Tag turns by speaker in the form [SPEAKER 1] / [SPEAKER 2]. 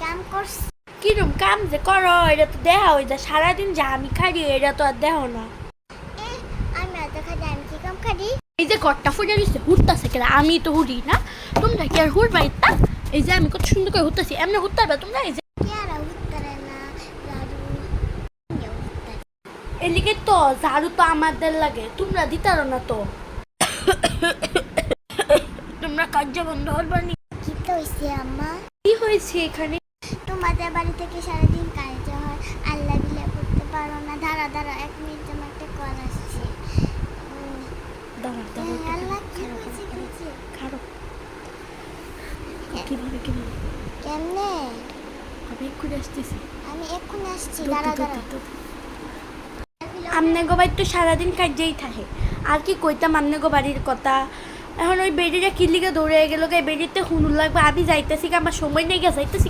[SPEAKER 1] কাম করছ
[SPEAKER 2] কিরম কাম যে করো এটা তো দেখা হয়ে যায় সারাদিন যা আমি খাই এটা তো আর দেখো না।
[SPEAKER 1] এ আমি এত খাই আমি কি কাম করি
[SPEAKER 2] এই যে ঘরটা ফুটে দিচ্ছে হুটতাছে কেন আমি তো হুড়ি না তোমরা কি আর হুড়বা ইত্তা এই যে আমি কত সুন্দর করে হুটতাছি এমনি হুটতে পারবে তোমরা এই যে
[SPEAKER 1] কি আর উত্তরে না দাদু
[SPEAKER 2] এদিকে তো ঝাড়ু তো আমাদের লাগে তোমরা দিতারো না তো তোমরা কার্য বন্ধ হরবানি
[SPEAKER 1] কি তো হইছে আম্মা
[SPEAKER 2] কি হয়েছে এখানে
[SPEAKER 1] তোমাদের বাড়ি থেকে সারাদিন কাজ হয় আল্লাহ বিলে করতে পারো না দাঁড়া দাঁড়া 1 মিনিট তোমার একটা কল আসছে
[SPEAKER 2] দাঁড়া দাঁড়া
[SPEAKER 1] আল্লাহ কি হয়েছে কিছু
[SPEAKER 2] খারো কিভাবে কিভাবে
[SPEAKER 1] কেমনে
[SPEAKER 2] আমি এক্ষুনি আসতেছি
[SPEAKER 1] আমি এক্ষুনি আসছি দাঁড়া দাঁড়া
[SPEAKER 2] আমনে গো বাড়ি তো সারাদিন কাজেই থাকে আর কি কইতাম আমনে গো বাড়ির কথা এখন ওই বেডিটা কিলিকে দৌড়ে গেল গে বেডিতে হুনুর লাগবে আমি যাইতেছি আমার সময় নেই গে যাইতেছি